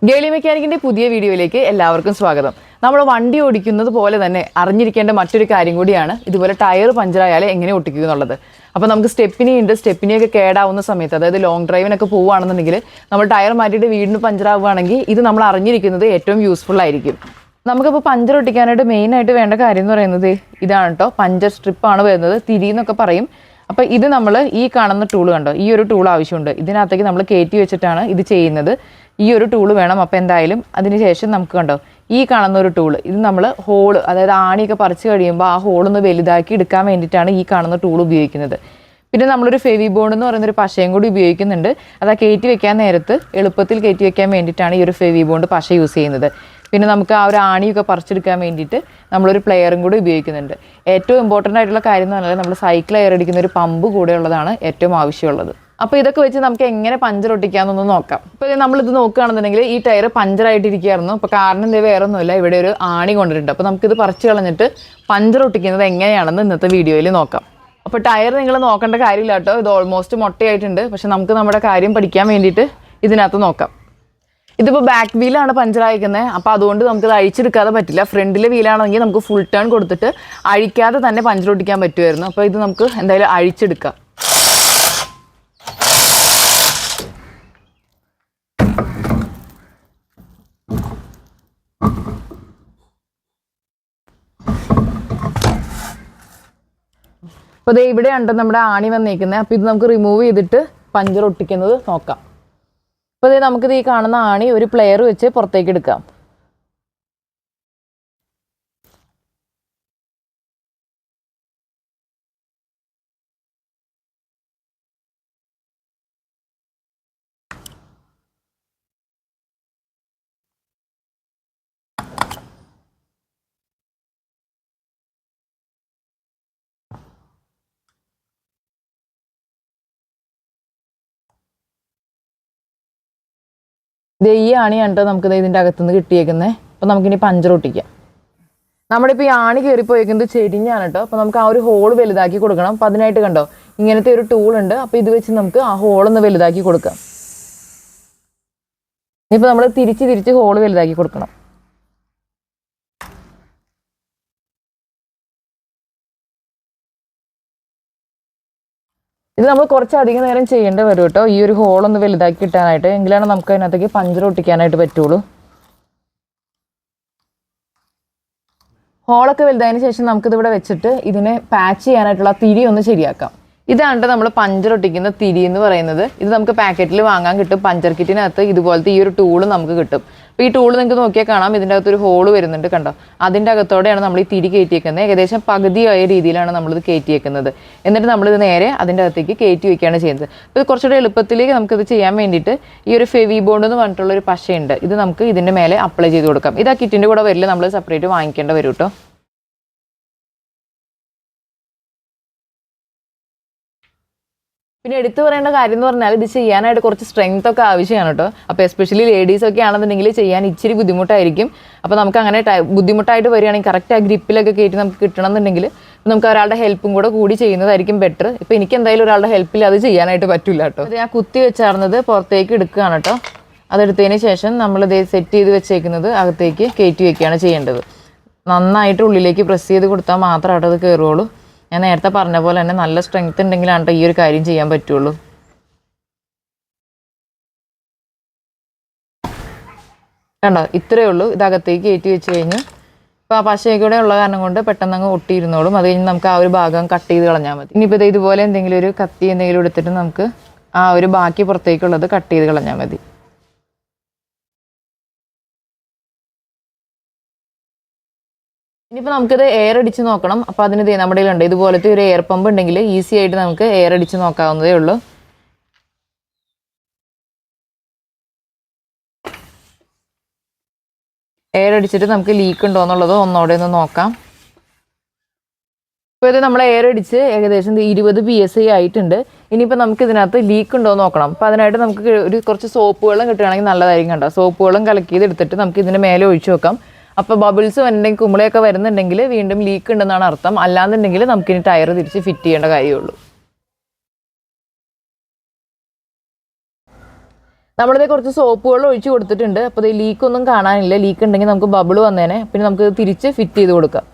ഗേളി മെക്കാനിക്കിന്റെ പുതിയ വീഡിയോയിലേക്ക് എല്ലാവർക്കും സ്വാഗതം. നമ്മൾ വണ്ടി ഓടിക്കുന്നത് പോലെ തന്നെ അറിഞ്ഞിരിക്കേണ്ട മറ്റൊരു കാര്യം കൂടിയാണ് ഇതുപോലെ ടയർ പഞ്ചറായാൽ എങ്ങനെ ഒട്ടിക്കുക എന്നുള്ളത്. അപ്പോൾ നമുക്ക് സ്റ്റെപ്പിനിയൊക്കെ കേടാവുന്ന സമയത്ത്, അതായത് ലോങ് ഡ്രൈവിനൊക്കെ പോവുകയാണെന്നുണ്ടെങ്കിൽ നമ്മൾ ടയർ മാറ്റിയിട്ട് വീടിന് പഞ്ചറാവുകയാണെങ്കിൽ ഇത് നമ്മൾ അറിഞ്ഞിരിക്കുന്നത് ഏറ്റവും യൂസ്ഫുൾ ആയിരിക്കും. നമുക്കിപ്പോൾ പഞ്ചർ ഒട്ടിക്കാനായിട്ട് മെയിനായിട്ട് വേണ്ട കാര്യം എന്ന് പറയുന്നത് ഇതാണ് കേട്ടോ. പഞ്ചർ സ്ട്രിപ്പാണ് വരുന്നത്, തിരി എന്നൊക്കെ പറയും. അപ്പോൾ ഇത് നമ്മൾ ഈ കാണുന്ന ടൂൾ കണ്ടോ, ഈ ഒരു ടൂൾ ആവശ്യമുണ്ട്. ഇതിനകത്തേക്ക് നമ്മൾ കയറ്റി വെച്ചിട്ടാണ് ഇത് ചെയ്യുന്നത്. ഈ ഒരു ടൂൾ വേണം. അപ്പോൾ എന്തായാലും അതിനുശേഷം നമുക്ക് കണ്ടോ ഈ കാണുന്ന ഒരു ടൂൾ, ഇത് നമ്മൾ ഹോള്, അതായത് ആണിയൊക്കെ പറിച്ച് കഴിയുമ്പോൾ ആ ഹോളൊന്ന് വലുതാക്കി എടുക്കാൻ വേണ്ടിയിട്ടാണ് ഈ കാണുന്ന ടൂൾ ഉപയോഗിക്കുന്നത്. പിന്നെ നമ്മളൊരു ഫെവി ബോണ്ട് എന്ന് പറയുന്നൊരു പശയും കൂടി ഉപയോഗിക്കുന്നുണ്ട്. അത് ആ കയറ്റി വെക്കാൻ നേരത്ത് എളുപ്പത്തിൽ കയറ്റി വെക്കാൻ വേണ്ടിയിട്ടാണ് ഈ ഒരു ഫെവി ബോണ്ട് പശ യൂസ് ചെയ്യുന്നത്. പിന്നെ നമുക്ക് ആ ഒരു ആണിയൊക്കെ പറിച്ചെടുക്കാൻ വേണ്ടിയിട്ട് നമ്മളൊരു പ്ലെയറും കൂടി ഉപയോഗിക്കുന്നുണ്ട്. ഏറ്റവും ഇമ്പോർട്ടൻ്റ് ആയിട്ടുള്ള കാര്യം എന്ന് പറഞ്ഞാൽ നമ്മൾ സൈക്കിൾ എയർ അടിക്കുന്ന ഒരു പമ്പ് കൂടെ ഉള്ളതാണ് ഏറ്റവും ആവശ്യമുള്ളത്. അപ്പോൾ ഇതൊക്കെ വെച്ച് നമുക്ക് എങ്ങനെ പഞ്ചർ ഒട്ടിക്കാമെന്നൊന്ന് നോക്കാം. ഇപ്പോൾ നമ്മളിത് നോക്കുകയാണെന്നുണ്ടെങ്കിൽ ഈ ടയർ പഞ്ചറായിട്ടിരിക്കുകയായിരുന്നു. അപ്പോൾ കാരണം ഇത് വേറെ ഒന്നുമില്ല, ഇവിടെ ഒരു ആണി കൊണ്ടിട്ടുണ്ട്. അപ്പോൾ നമുക്കിത് പറിച്ച് കളഞ്ഞിട്ട് പഞ്ചർ ഒട്ടിക്കുന്നത് എങ്ങനെയാണെന്ന് ഇന്നത്തെ വീഡിയോയിൽ നോക്കാം. അപ്പോൾ ടയർ നിങ്ങൾ നോക്കേണ്ട കാര്യമില്ല കേട്ടോ, ഇത് ഓൾമോസ്റ്റ് മൊട്ടയായിട്ടുണ്ട്. പക്ഷെ നമുക്ക് നമ്മുടെ കാര്യം പഠിക്കാൻ വേണ്ടിയിട്ട് ഇതിനകത്ത് നോക്കാം. ഇതിപ്പോൾ ബാക്ക് വീലാണ് പഞ്ചർ അയക്കുന്നത്. അപ്പോൾ അതുകൊണ്ട് നമുക്കിത് അഴിച്ചെടുക്കാതെ പറ്റില്ല. ഫ്രണ്ടിലെ വീലാണെങ്കിൽ നമുക്ക് ഫുൾ ടേൺ കൊടുത്തിട്ട് അഴിക്കാതെ തന്നെ പഞ്ചർ ഒട്ടിക്കാൻ പറ്റുമായിരുന്നു. അപ്പോൾ ഇത് നമുക്ക് എന്തായാലും അഴിച്ചെടുക്കാം. അപ്പോൾ ഇത് ഇവിടെയുണ്ട് നമ്മുടെ ആണി വന്നേക്കുന്നത്. അപ്പോൾ ഇത് നമുക്ക് റിമൂവ് ചെയ്തിട്ട് പഞ്ചർ ഒട്ടിക്കുന്നത് നോക്കാം. അപ്പോൾ ഇത് നമുക്കിത് ഈ കാണുന്ന ആണി ഒരു പ്ലെയർ വെച്ച് പുറത്തേക്ക് എടുക്കാം. ഇത് ഈ ആണിയാണ് കേട്ടോ നമുക്കിത് ഇതിൻ്റെ അകത്തുനിന്ന് കിട്ടിയേക്കുന്നത്. അപ്പോൾ നമുക്കിനി പഞ്ചർ ഒട്ടിക്കാം. നമ്മുടെ ഇപ്പോൾ ഈ ആണി കയറിപ്പോയേക്കുന്നത് ചെരിഞ്ഞാണ് കേട്ടോ. അപ്പോൾ നമുക്ക് ആ ഒരു ഹോൾ വലുതാക്കി കൊടുക്കണം. അപ്പോൾ അതിനായിട്ട് കണ്ടോ ഇങ്ങനത്തെ ഒരു ടൂൾ ഉണ്ട്. അപ്പോൾ ഇത് വെച്ച് നമുക്ക് ആ ഹോളൊന്ന് വലുതാക്കി കൊടുക്കാം. ഇനിയിപ്പോൾ നമ്മൾ തിരിച്ച് ഹോൾ വലുതാക്കി കൊടുക്കണം. ഇത് നമ്മൾ കുറച്ചധികം നേരം ചെയ്യേണ്ടി വരും കേട്ടോ, ഈ ഒരു ഹോളൊന്ന് വലുതാക്കി കിട്ടാനായിട്ട്. എങ്കിലാണ് നമുക്ക് അതിനകത്തേക്ക് പഞ്ചർ ഒട്ടിക്കാനായിട്ട് പറ്റുള്ളൂ. ഹോളൊക്കെ വലുതായതിന് ശേഷം നമുക്കിതിവിടെ വെച്ചിട്ട് ഇതിനെ പാച്ച് ചെയ്യാനായിട്ടുള്ള തിരി ഒന്ന് ശരിയാക്കാം. ഇതാണ് നമ്മൾ പഞ്ചർ ഒട്ടിക്കുന്ന തിരി എന്ന് പറയുന്നത്. ഇത് നമുക്ക് പാക്കറ്റിൽ വാങ്ങാൻ കിട്ടും. പഞ്ചർ കിറ്റിനകത്ത് ഇതുപോലത്തെ ഈ ഒരു ടൂള് നമുക്ക് കിട്ടും. അപ്പോൾ ഈ ടൂള് നിങ്ങൾക്ക് നോക്കിയാൽ കാണാം, ഇതിൻ്റെ അകത്തൊരു ഹോള് വരുന്നുണ്ട് കണ്ടോ. അതിൻ്റെ അകത്തോടെയാണ് നമ്മൾ ഈ തിരി കയറ്റിയേക്കുന്നത്. ഏകദേശം പകുതിയായ രീതിയിലാണ് നമ്മളിത് കയറ്റിയേക്കുന്നത്. എന്നിട്ട് നമ്മളിത് നേരെ അതിൻ്റെ അകത്തേക്ക് കയറ്റി വയ്ക്കുകയാണ് ചെയ്യുന്നത്. അപ്പോൾ ഇത് കുറച്ചുകൂടെ എളുപ്പത്തിലേക്ക് നമുക്കിത് ചെയ്യാൻ വേണ്ടിയിട്ട് ഈ ഒരു ഫെവി ബോണ്ട് എന്ന് പറഞ്ഞിട്ടുള്ളൊരു പശയുണ്ട്. ഇത് നമുക്ക് ഇതിൻ്റെ മേലെ അപ്ലൈ ചെയ്ത് കൊടുക്കാം. ഇത് ആ കിറ്റിൻ്റെ കൂടെ വരില്ല, നമ്മൾ സെപ്പറേറ്റ് വാങ്ങിക്കേണ്ട വരും കേട്ടോ. പിന്നെ എടുത്തു പറയേണ്ട കാര്യം എന്ന് പറഞ്ഞാൽ ഇത് ചെയ്യാനായിട്ട് കുറച്ച് സ്ട്രെങ്ത് ഒക്കെ ആവശ്യമാണ് കേട്ടോ. അപ്പോൾ എസ്പെഷ്യലി ലേഡീസ് ഒക്കെ ആണെന്നുണ്ടെങ്കിൽ ചെയ്യാൻ ഇച്ചിരി ബുദ്ധിമുട്ടായിരിക്കും. അപ്പോൾ നമുക്ക് അങ്ങനെ ബുദ്ധിമുട്ടായിട്ട് വരികയാണെങ്കിൽ കറക്റ്റ് ആ ഗ്രിപ്പിലൊക്കെ കയറ്റി നമുക്ക് കിട്ടണമെന്നുണ്ടെങ്കിൽ നമുക്ക് ഒരാളുടെ ഹെൽപ്പും കൂടി ചെയ്യുന്നതായിരിക്കും ബെറ്റർ. ഇപ്പോൾ എനിക്ക് എന്തായാലും ഒരാളുടെ ഹെൽപ്പിൽ അത് ചെയ്യാനായിട്ട് പറ്റില്ല കേട്ടോ. അത് ഞാൻ കുത്തി വെച്ചാർന്നത് പുറത്തേക്ക് എടുക്കുകയാണ് കേട്ടോ. അതെടുത്തതിന് ശേഷം നമ്മളിത് സെറ്റ് ചെയ്ത് വെച്ചേക്കുന്നത് അകത്തേക്ക് കയറ്റി വയ്ക്കുകയാണ് ചെയ്യേണ്ടത്. നന്നായിട്ട് ഉള്ളിലേക്ക് പ്രസ് ചെയ്ത് കൊടുത്താൽ മാത്രമായിട്ട് അത് കയറുള്ളൂ. ഞാൻ നേരത്തെ പറഞ്ഞ പോലെ തന്നെ നല്ല സ്ട്രെങ്ത് ഉണ്ടെങ്കിലാണ് ഈ ഒരു കാര്യം ചെയ്യാൻ പറ്റുള്ളൂ. കണ്ടോ, ഇത്രയേ ഉള്ളൂ. ഇതകത്തേക്ക് കയറ്റി വെച്ച് കഴിഞ്ഞ് ഇപ്പോൾ ആ പശയൊക്കെ കൂടെ ഉള്ള കാരണം കൊണ്ട് പെട്ടെന്ന് അങ്ങ് ഒട്ടിയിരുന്നോളും. അത് കഴിഞ്ഞ് നമുക്ക് ആ ഒരു ഭാഗം കട്ട് ചെയ്ത് കളഞ്ഞാൽ മതി. ഇനിയിപ്പോൾ ഇതുപോലെ എന്തെങ്കിലും ഒരു കത്തി എന്തെങ്കിലും എടുത്തിട്ട് നമുക്ക് ആ ഒരു ബാക്കി പുറത്തേക്കുള്ളത് കട്ട് ചെയ്ത് കളഞ്ഞാൽ മതി. ഇനിയിപ്പോൾ നമുക്കിത് എയർ അടിച്ച് നോക്കണം. അപ്പോൾ അതിന് നമ്മുടെ കയ്യിലുണ്ട് ഇതുപോലത്തെ ഒരു എയർ പമ്പ് ഉണ്ടെങ്കിൽ ഈസി ആയിട്ട് നമുക്ക് എയർ അടിച്ച് നോക്കാവുന്നതേ ഉള്ളൂ. എയർ അടിച്ചിട്ട് നമുക്ക് ലീക്ക് ഉണ്ടോ എന്നുള്ളത് ഒന്നോടെ ഒന്ന് നോക്കാം. ഇപ്പോൾ ഇത് നമ്മൾ എയർ അടിച്ച് ഏകദേശം 20 PSI ആയിട്ടുണ്ട്. ഇനിയിപ്പോൾ നമുക്ക് ഇതിനകത്ത് ലീക്ക് ഉണ്ടോ എന്ന് നോക്കണം. അപ്പോൾ അതിനായിട്ട് നമുക്ക് കുറച്ച് സോപ്പ് വെള്ളം കിട്ടുകയാണെങ്കിൽ നല്ലതായിരിക്കും കേട്ടോ. സോപ്പ് വെള്ളം കലക്കിയത് എടുത്തിട്ട് നമുക്ക് ഇതിൻ്റെ മേലെ ഒഴിച്ച് വെക്കാം. അപ്പോൾ ബബിൾസ് വരുന്നുണ്ടെങ്കിൽ കുമിളയൊക്കെ വരുന്നുണ്ടെങ്കിൽ വീണ്ടും ലീക്ക് ഉണ്ടെന്നാണ് അർത്ഥം. അല്ലാന്നുണ്ടെങ്കിൽ നമുക്കിനി ടയർ തിരിച്ച് ഫിറ്റ് ചെയ്യേണ്ട കാര്യമുള്ളൂ. നമ്മളിത് കുറച്ച് സോപ്പുകൾ ഒഴിച്ച് കൊടുത്തിട്ടുണ്ട്. അപ്പോൾ ഇത് ലീക്കൊന്നും കാണാനില്ല. ലീക്ക് ഉണ്ടെങ്കിൽ നമുക്ക് ബബിൾ വന്നേനെ. പിന്നെ നമുക്ക് തിരിച്ച് ഫിറ്റ് ചെയ്ത് കൊടുക്കാം.